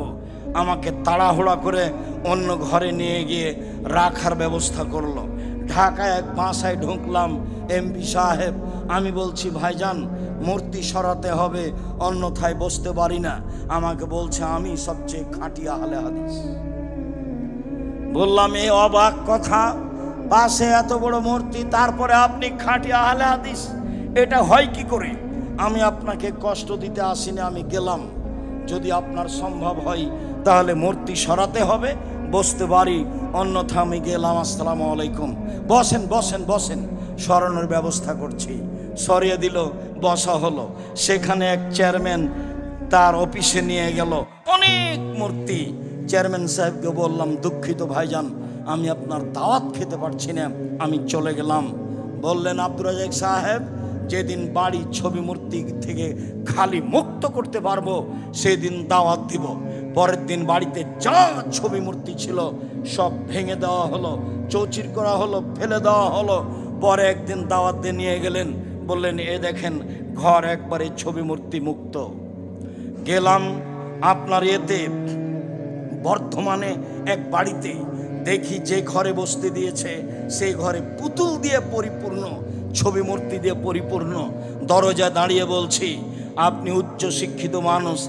আমাকে তাড়াহুড়া করে অন্য ঘরে নিয়ে গিয়ে রাখার ব্যবস্থা করলো। ঢাকায় এক বাসায় ঢুকলাম, এমপি সাহেব। আমি বলছি, ভাইজান মূর্তি সরাতে হবে, অন্যথায় বসতে পারি না। আমাকে বলছে, আমি সবচেয়ে খাঁটি আহলে হাদিস। বললাম, এ অবাক কথা, পাশে এত বড় মূর্তি, তারপরে আপনি খাঁটি আহলে হাদিস, এটা হয় কি করে? আমি আপনাকে কষ্ট দিতে আসিনি, আমি গেলাম। যদি আপনার সম্ভব হয় তাহলে মূর্তি সরাতে হবে, বসতে পারি, অন্যথা আমি গেলাম। আসসালামু আলাইকুম। বসেন বসেন বসেন, সরানোর ব্যবস্থা করছি। সরিয়ে দিল, বসা হলো। সেখানে এক চেয়ারম্যান তার অফিসে নিয়ে গেল অনেক মূর্তি। চেয়ারম্যান সাহেবকে বললাম, দুঃখিত ভাইজান, আমি আপনার দাওয়াত খেতে পারছি না, আমি চলে গেলাম। বললেন, আব্দুর রাজ্জাক সাহেব, যেদিন বাড়ি ছবি মূর্তি থেকে খালি মুক্ত করতে পারবো সেদিন দাওয়াত দিব। পরের দিন বাড়িতে যা ছবি মূর্তি ছিল সব ভেঙে দেওয়া হলো, চৌচির করা হলো, ফেলে দেওয়া হলো। পরে একদিন দাওয়াত দিয়ে নিয়ে গেলেন, বললেন, এ দেখেন ঘর একবারে ছবি মূর্তি মুক্ত। গেলাম আপনার এতে বর্ধমানে এক বাড়িতে, দেখি যে ঘরে বসতে দিয়েছে সেই ঘরে পুতুল দিয়ে পরিপূর্ণ, ছবি মূর্তি দিয়ে পরিপূর্ণ। দরজা দাঁড়িয়ে বলছি, আপনি উচ্চ শিক্ষিত মানুষ,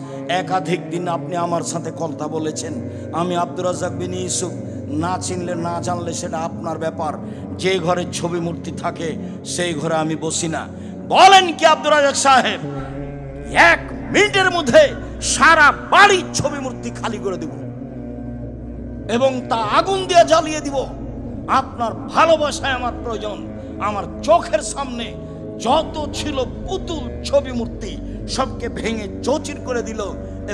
একাধিক দিন আপনি আমার সাথে কথা বলেছেন। আমি আব্দুর রাজ্জাক বিন ইউসুফ, না চিনলে না জানলে সেটা আপনার ব্যাপার। যে ঘরে ছবি মূর্তি থাকে সেই ঘরে আমি বসি না। বলেন কি আব্দুর রাজ্জাক সাহেব, 1 মিনিটের মধ্যে সারা বাড়ির ছবি মূর্তি খালি করে দেব এবং তা আগুন দিয়ে জ্বালিয়ে দিব। আপনার ভালোবাসায় আমার প্রয়োজন। আমার চোখের সামনে যত ছিল পুতুল ছবি মূর্তি সবকে ভেঙে চৌচির করে দিল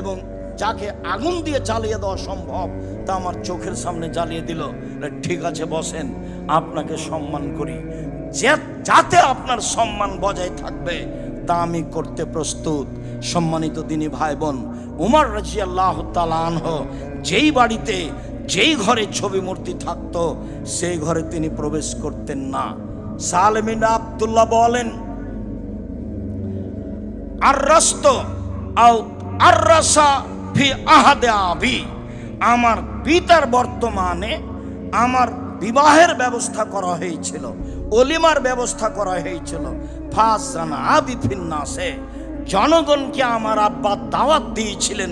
এবং যাকে আগুন দিয়ে জ্বালিয়ে দেওয়া সম্ভব তা আমার চোখের সামনে জ্বালিয়ে দিল। ঠিক আছে বসেন, আপনাকে সম্মান করি, যাতে আপনার সম্মান বজায় থাকবে তা আমি করতে প্রস্তুত। সম্মানিত দিনী ভাই বোন, উমর রাদিয়াল্লাহু তাআলা আনহু যেই বাড়িতে যেই ঘরে ছবি মূর্তি থাকতো সেই ঘরে তিনি প্রবেশ করতেন না। সালেম বিন আব্দুল্লাহ বলেন, আররাস্ত আও আররাসা ফি আহাদে আবি, আমার পিতার বর্তমানে আমার বিবাহের ব্যবস্থা করা হয়েছিল, অলিমার ব্যবস্থা করা হয়েছিল। ফাজানা আবি ফিন্নাসে, জনগণকে আমার আব্বা দাওয়াত দিয়েছিলেন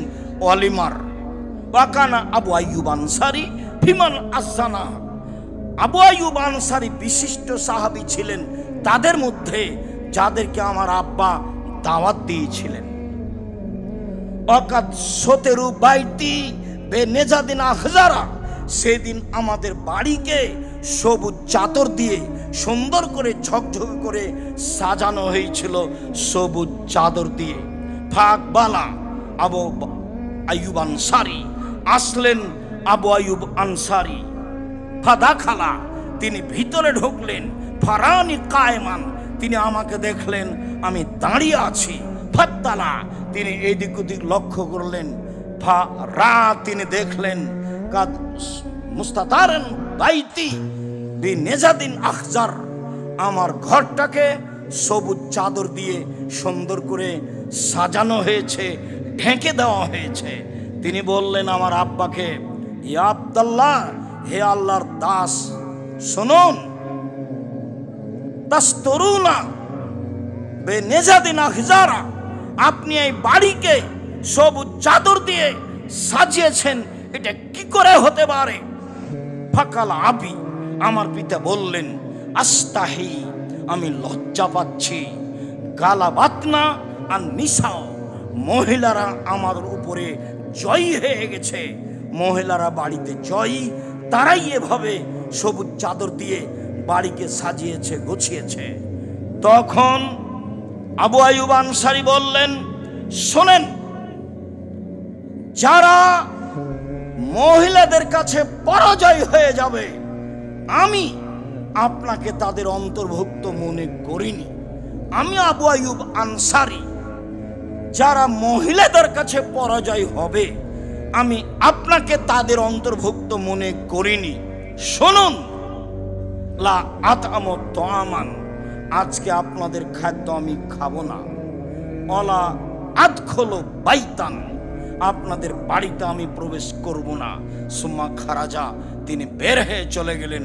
অলিমার। ওয়াকানা আবু আইয়ুব আনসারী ফিমান আসানা, আবু আইয়ুব আনসারী বিশিষ্ট সাহাবী ছিলেন তাদের মধ্যে যাদেরকে আমার আব্বা দাওয়াত দিয়েছিলেন। অকাত সতেরু বাইতি বে নেজাদিন আখজারা, সেদিন আমাদের বাড়িকে সবুজ চাদর দিয়ে সুন্দর করে ঝকঝক করে সাজানো হয়েছিল, সবুজ চাদর দিয়ে। ফাকবালা আবু আইয়ুব আনসারী, আসলেন আবু আইয়ুব আনসারী। ফাদাখালা, তিনি ভিতরে ঢুকলেন। ফারানি কায়মান, তিনি আমাকে দেখলেন আমি দাঁড়িয়ে আছি। ফাত্তালা, তিনি এদিক ওদিক লক্ষ্য করলেন। ফারা, তিনি দেখলেন কাদ মুস্তাতারান বাইতি বিনেজাদিন আখজার, আমার ঘরটাকে সবুজ চাদর দিয়ে সুন্দর করে সাজানো হয়েছে, ঢেকে দেওয়া হয়েছে। তিনি বললেন আমার আব্বাকে, ইয়া আব্দুল্লাহ, হে আল্লাহর দাস, শুনুন, তাস্তরুনা বেনেজাদিন আখজারা, আপনি এই বাড়িকে সবুজ চাদর দিয়ে সাজিয়েছেন, এটা কি করে হতে পারে? ফাকাল আবি, আমার পিতা বললেন, আস্তাহি, আমি লজ্জা পাচ্ছি। গালাবাতনা আর নিসাও, মহিলারা আমার উপরে জয়ী হয়ে গেছে, মহিলারা বাড়িতে জয়ী, তারাই এভাবে সবুজ চাদর দিয়ে বাড়িকে সাজিয়েছে, গুছিয়েছে। তখন আবু আইয়ুব আনসারী বললেন, শোনেন, যারা মহিলাদের কাছে পরাজয় হয়ে যাবে, আমি আপনাকে তাদের অন্তর্ভুক্ত মনে করিনি। আমি আবু আইয়ুব আনসারী, যারা মহিলাদের কাছে পরাজয় হবে, আমি আপনাকে তাদের অন্তর্ভুক্ত মনে করিনি। শুনুন, লা আতআমু তাআমান, আজকে আপনাদের খাদ্য আমি খাবো না। অলা আদখুলু বাইতান, আপনাদের বাড়িতে আমি প্রবেশ করব না। সুম্মা খারাজা, তিনি বের হয়ে চলে গেলেন।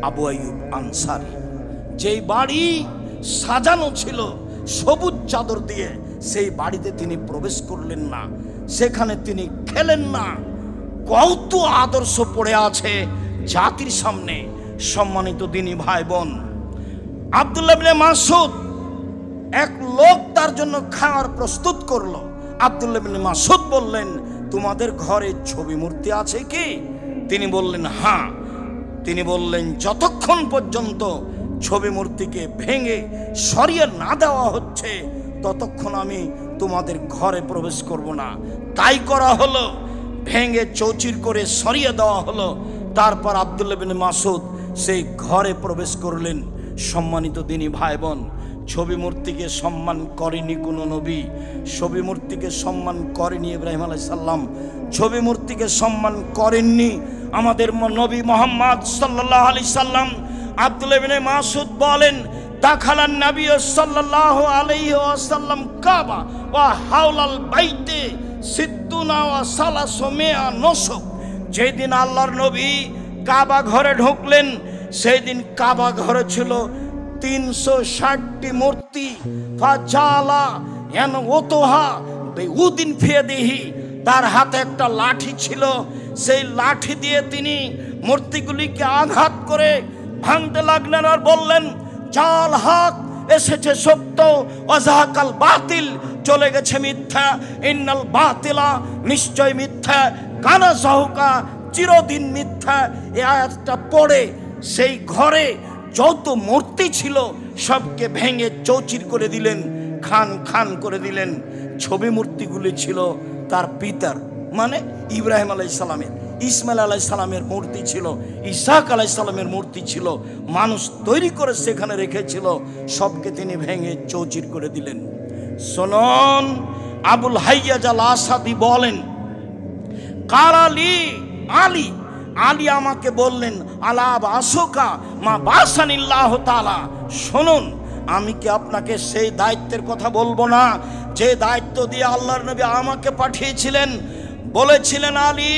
আবু আইয়ুব আনসারী যেই বাড়ি সাজানো ছিল সবুজ চাদর দিয়ে, সেই বাড়িতে তিনি প্রবেশ করলেন না, সেখানে তিনি খেলেন না। কত আদর্শ পড়ে আছে জাতির সামনে। সম্মানিত দিনী ভাই বোন, আব্দুল্লাহ ইবনে মাসউদ, এক লোক তার জন্য খাবার প্রস্তুত করলো। আব্দুল্লাহ ইবনে মাসউদ বললেন, তোমাদের ঘরে ছবি মূর্তি আছে কি? তিনি বললেন হ্যাঁ। তিনি বললেন, যতক্ষণ পর্যন্ত ছবি মূর্তিকে ভেঙে সরিয়ে না দেওয়া হচ্ছে, ততক্ষণ আমি তোমাদের ঘরে প্রবেশ করব না। তাই করা হলো, ভেঙে চৌচির করে সরিয়ে দেওয়া হলো। তারপর আব্দুল্লাহ ইবনে মাসউদ সেই ঘরে প্রবেশ করলেন। সম্মানিত দিনী ভাই বোন, ছবি মূর্তিকে সম্মান করেনি কোনো নবী, ছবি মূর্তিকে সম্মান করেনি ইব্রাহিম আলাইহিস সালাম, ছবি মূর্তিকে সম্মান করেননি আমাদের নবী মুহাম্মদ সাল্লাল্লাহু আলাইহি সাল্লাম। আব্দুল্লাহ ইবনে মাসউদ বলেন, দাখালান নবী সাল্লাল্লাহু আলাইহি ওয়াসাল্লাম কাবা ওয়া হাওলাল বাইতে সিদ্দুনা ওয়া সালাসুমিয়া নসব, যেদিন আল্লাহর নবী কাবা ঘরে ঢুকলেন, সেই দিন কাবা ঘরে ছিল 360টি মূর্তি। ফাজালা এন ওতোহা বেউদিন ফিয়াদিহি, তার হাতে একটা লাঠি ছিল, সেই লাঠি দিয়ে তিনি মূর্তিগুলিকে আঘাত করে ভাঙতে লাগলেন আর বললেন, জাল হক, এসেছে সত্য, ওয়াজাহাকাল বাতিল, চলে গেছে মিথ্যা, ইন্নাল বাতিলা, নিশ্চয় মিথ্যা, কানা জাহুকা, চিরদিন মিথ্যা। এই আয়াতটা পড়ে সেই ঘরে যত মূর্তি ছিল সবকে ভেঙে চৌচির করে দিলেন, খান খান করে দিলেন। ছবি মূর্তিগুলি ছিল তার পিতার, মানে ইব্রাহিম আলাইহিস সালামের, ইসমাইল আলাইহিস সালামের মূর্তি ছিল, ইসহাক আলাইহিস সালামের মূর্তি ছিল, মানুষ তৈরি করে সেখানে রেখেছিল, সবকে তিনি ভেঙে চৌচির করে দিলেন। শুনুন, আবুল হাইয়াজ আল আসাদি বলেন, কারালি আলী, আলী আমাকে বললেন, আলা বাসুকা মা বাসানিল্লাহ তাআলা, শুনুন, আমি কি আপনাকে সেই দায়িত্বের কথা বলবো না যে দায়িত্ব দিয়ে আল্লাহর নবী আমাকে পাঠিয়েছিলেন, বলেছিলেন আলী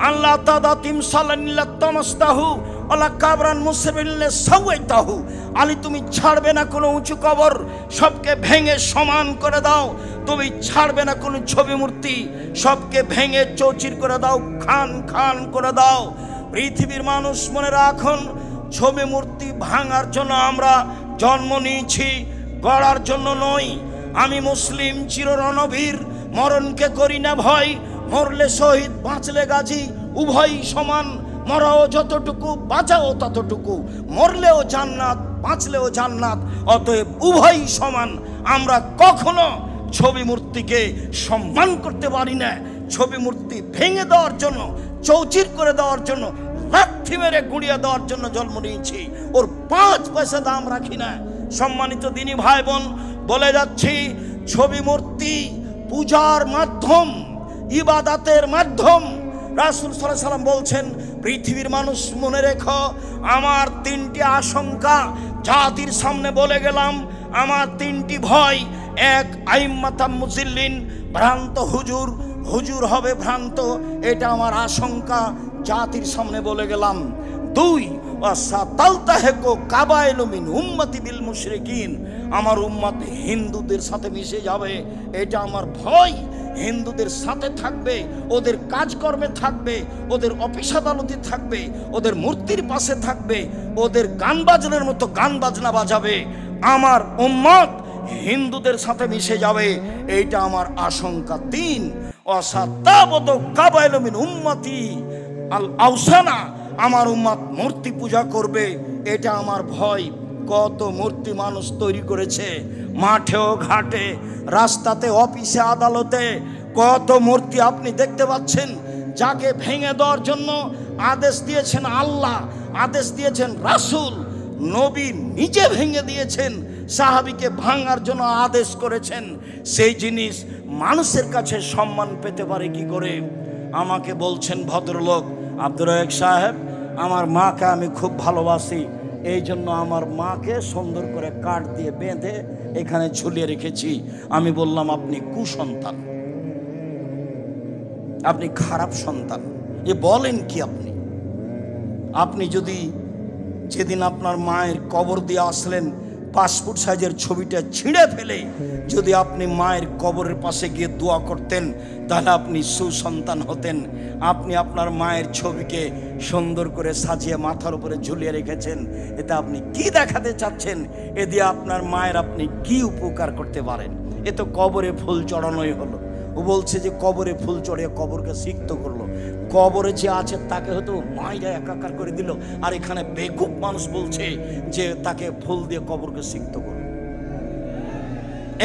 আল্লাহ তাদা তিমসালানিল্লাহ তামাস্তাহু আলা কাবরান মুসবিল্লে সাওয়াইতাহু, আলী তুমি ছাড়বে না কোনো উঁচু কবর, সবকে ভেঙে সমান করে দাও। তুমি ছাড়বে না কোনো ছবি মূর্তি, সবকে ভেঙে চৌচির করে দাও, খান খান করে দাও। পৃথিবীর মানুষ মনে রাখুন, ছবি মূর্তি ভাঙার জন্য আমরা জন্ম নিয়েছি, গড়ার জন্য নই। আমি মুসলিম চির রণবীর, মরণকে করি না ভয়, মরলে শহীদ বাঁচলে গাজী, উভয়ই সমান। মরাও যতটুকু বাঁচাও ততটুকু, মরলেও জান্নাত বাঁচলেও জান্নাত, অতএব উভয়ই সমান। আমরা কখনো ছবি মূর্তিকে সম্মান করতে পারি না। ছবি মূর্তি ভেঙে দেওয়ার জন্য, চৌচির করে দেওয়ার জন্য, লাথি মেরে গুঁড়িয়ে দেওয়ার জন্য জন্ম নিয়েছি, ওর 5 পয়সা দাম রাখি না। সম্মানিত দিনী ভাই বোন, বলে যাচ্ছি ছবি মূর্তি পূজার মাধ্যম, ইবাদাতের মাধ্যম। রাসূল সাল্লাল্লাহু আলাইহি সাল্লাম বলছেন, পৃথিবীর মানুষ মনে রেখো, আমার 3টি আশঙ্কা জাতির সামনে বলে গেলাম, আমার 3টি ভয়। 1 আইম্মাতাম মুজিল্লিন, ভ্রান্ত হুজুর, হুজুর হবে ভ্রান্ত, এটা আমার আশঙ্কা, জাতির সামনে বলে গেলাম। 2 ওয়াসাতালতাহিকু কাবাইলু মিন উম্মতি বিল মুশরিকিন, আমার উম্মত হিন্দুদের সাথে মিশে যাবে, এটা আমার ভয়। হিন্দুদের সাথে থাকবে, ওদের কাজকর্মে থাকবে, ওদের অফিস আদালতে থাকবে, ওদের মূর্তির পাশে থাকবে, ওদের গান বাজনার মতো গান বাজনা বাজাবে। আমার উম্মত হিন্দুদের সাথে মিশে যাবে, এইটা আমার আশঙ্কা। 3 ওয়াসাতাবদু কাবাইলু মিন উম্মতি আল আওসানা, আমার উম্মত মূর্তি পূজা করবে, এটা আমার ভয়। কত মূর্তি মানুষ তৈরি করেছে, মাঠেও ঘাটে, রাস্তাতে, অফিসে, আদালতে, কত মূর্তি আপনি দেখতে পাচ্ছেন। যাকে ভেঙে দেওয়ার জন্য আদেশ দিয়েছেন আল্লাহ, আদেশ দিয়েছেন রাসূল, নবী নিজে ভেঙে দিয়েছেন, সাহাবীকে ভাঙার জন্য আদেশ করেছেন, সেই জিনিস মানুষের কাছে সম্মান পেতে পারে কি করে? আমাকে বলছেন ভদ্রলোক, আব্দুর রাজ্জাক সাহেব, আমার মাকে আমি খুব ভালোবাসি, এই জন্য আমার মাকে সুন্দর করে কাঠ দিয়ে বেঁধে এখানে ঝুলিয়ে রেখেছি। আমি বললাম, আপনি কুসন্তান, আপনি খারাপ সন্তান, এ বলেন কি আপনি? আপনি যদি যেদিন আপনার মায়ের কবর দিয়ে আসলেন, পাসপোর্ট সাইজের ছবিটা ছিঁড়ে ফেলে যদি আপনি মায়ের কবরের পাশে গিয়ে দোয়া করতেন, তাহলে আপনি সুসন্তান হতেন। আপনি আপনার মায়ের ছবিকে সুন্দর করে সাজিয়ে মাথার উপরে ঝুলিয়ে রেখেছেন, এতে আপনি কি দেখাতে চাচ্ছেন? এ দিয়ে আপনার মায়ের আপনি কি উপকার করতে পারেন? এ তো কবরে ফুল চড়ানোই হলো। ও বলছে যে কবরে ফুল চড়িয়ে কবরকে সিক্ত করলো, কবরে যে আছে তাকে হয়তো মাইরা একাকার করে দিল, আর এখানে বেকুব মানুষ বলছে যে তাকে ফুল দিয়ে কবরকে সিক্ত করলো।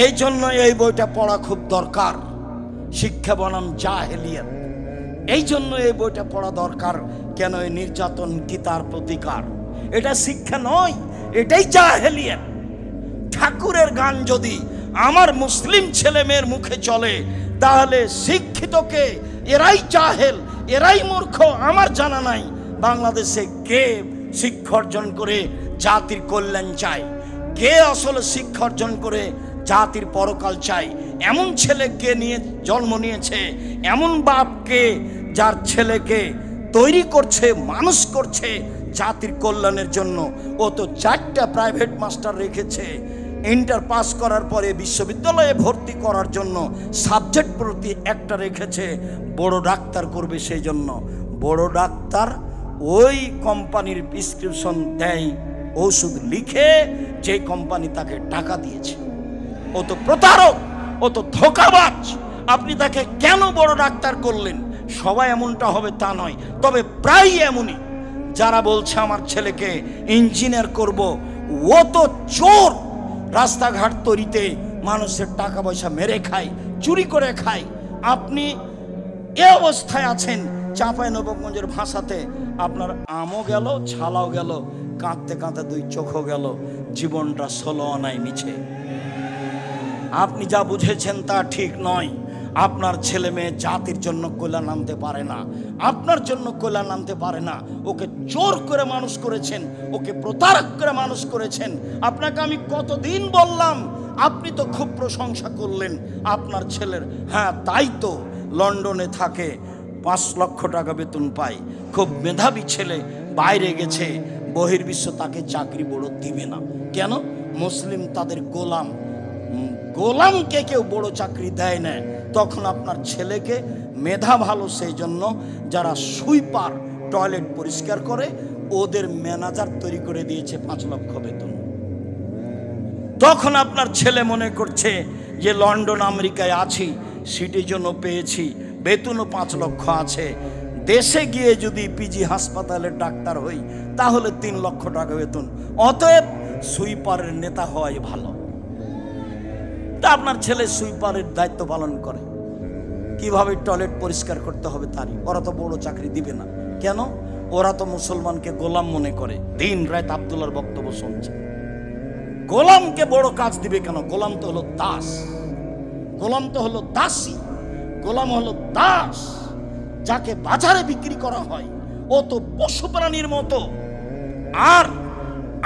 এই জন্য এই বইটা পড়া খুব দরকার, শিক্ষা বনাম জাহেলিয়াত। এই জন্য এই বইটা পড়া দরকার। কেন? এই নির্যাতন কি তার প্রতিকার? এটা শিক্ষা নয়, এটাই জাহেলিয়াত। ঠাকুরের গান যদি আমার মুসলিম ছেলে মেয়ের মুখে চলে, তাহলে শিক্ষিতকে এরাই জাহেল, এরাই মূর্খ। আমার জানা নাই বাংলাদেশে কে শিক্ষা অর্জন করে জাতির কল্যাণ চায়, কে আসলে শিক্ষা অর্জন করে জাতির পরকাল চাই। এমন ছেলেকে নিয়ে জন্ম নিয়েছে, এমন বাপকে যার ছেলেকে তৈরি করছে, মানুষ করছে জাতির কল্যাণের জন্য। ও তো 4টা প্রাইভেট মাস্টার রেখেছে, ইন্টার পাস করার পরে বিশ্ববিদ্যালয়ে ভর্তি করার জন্য সাবজেক্ট প্রতি একটা রেখেছে, বড় ডাক্তার করবে। সেই জন্য বড় ডাক্তার ওই কোম্পানির প্রেসক্রিপশন দেয়, ওষুধ লিখে, যে কোম্পানি তাকে টাকা দিয়েছে। ও তো প্রতারক, ও তো ধোঁকাবাজ। আপনি তাকে কেন বড় ডাক্তার করলেন? সবাই এমনটা হবে তা নয়, তবে প্রায় এমনই। যারা বলছে আমার ছেলেকে ইঞ্জিনিয়ার করব, ও তো চোর। রাস্তাঘাট তৈরিতে মানুষের টাকা পয়সা মেরে খায়, চুরি করে খায়। আপনি এ অবস্থায় আছেন, চাঁপাইনবাবগঞ্জের ভাষাতে আপনার আমও গেল, ছালাও গেল, কাঁদতে কাঁদতে 2 চোখও গেল, জীবনটা 16 আনায় মিছে। আপনি যা বুঝেছেন তা ঠিক নয়। আপনার ছেলে মেয়ে জাতির জন্য কল্যাণ আনতে পারে না, আপনার জন্য কল্যাণ আনতে পারে না। ওকে চোর করে মানুষ করেছেন, ওকে প্রতারক করে মানুষ করেছেন। আপনাকে আমি কতদিন বললাম আপনি তো খুব প্রশংসা করলেন আপনার ছেলের। হ্যাঁ তাই তো, লন্ডনে থাকে, 5 লক্ষ টাকা বেতন পায়, খুব মেধাবী ছেলে, বাইরে গেছে, বহির্বিশ্ব তাকে চাকরি বড় দিবে না। কেন? মুসলিম তাদের গোলাম, গোলামকে কেউ বড় চাকরি দেয় না। তখন আপনার ছেলেকে মেধা ভালো, সেই জন্য যারা সুইপার, টয়লেট পরিষ্কার করে, ওদের ম্যানেজার তৈরি করে দিয়েছে 5 লক্ষ বেতন। তখন আপনার ছেলে মনে করছে যে লন্ডন আমেরিকায় আছি, সিটিজনও পেয়েছি, বেতনও 5 লক্ষ আছে, দেশে গিয়ে যদি পিজি হাসপাতালের ডাক্তার হই তাহলে 3 লক্ষ টাকা বেতন, অতএব সুইপারের নেতা হওয়াই ভালো। তা আপনার ছেলে সুইপারের দায়িত্ব পালন করে, কিভাবে টয়লেট পরিষ্কার করতে হবে তারই। ওরা তো বড় চাকরি দিবে না। কেন? ওরা তো মুসলমানকে গোলাম মনে করে, দিন রাত আব্দুল্লাহর বক্তব্য শুনছে। গোলামকে বড় কাজ দিবে কেন? গোলাম তো হলো দাস, গোলাম তো হলো দাসী, গোলাম হলো দাস, যাকে বাজারে বিক্রি করা হয়, ও তো পশু প্রাণীর মতো। আর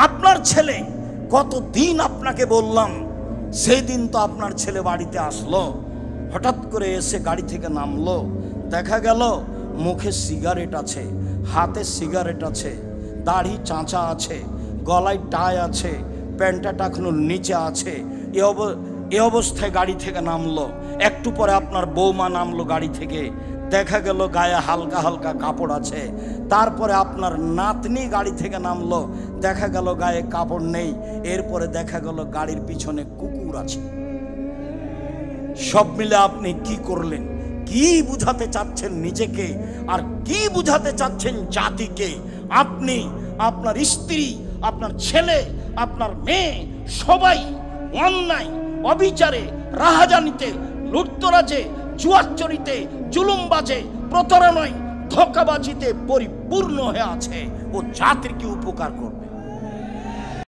আপনার ছেলে, কতদিন আপনাকে বললাম, সেই দিন তো আপনার ছেলে বাড়িতে আসলো, হঠাৎ করে এসে গাড়ি থেকে নামলো, দেখা গেল মুখে সিগারেট আছে, হাতে সিগারেট আছে, দাড়ি চাঁচা আছে, গলায় টাই আছে, প্যান্টটা টাকনুর নিচে আছে, এ অবস্থায় গাড়ি থেকে নামলো। একটু পরে আপনার বৌমা নামলো গাড়ি থেকে, দেখা গেল গায়ে হালকা হালকা কাপড় আছে। তারপরে আপনার নাতনি গাড়ি থেকে নামলো, দেখা গেল গায়ে কাপড় নেই। এরপরে দেখা গেল গাড়ির পিছনে কুকুর আছে। সব মিলে আপনি কি করলেন? কি বুঝাতে চাচ্ছেন নিজেকে, আর কি বুঝাতে চাচ্ছেন জাতিকে? আপনি, আপনার স্ত্রী, আপনার ছেলে, আপনার মেয়ে, সবাই অন্যায়, অবিচারে, রাহাজানিতে, লুটতরাজে, জুয়াচরিতে, জুলুমবাজে, প্রতারণায়, ধোঁকাবাজিতে পরিপূর্ণ হয়ে আছে। ও জাতির কি উপকার করবে?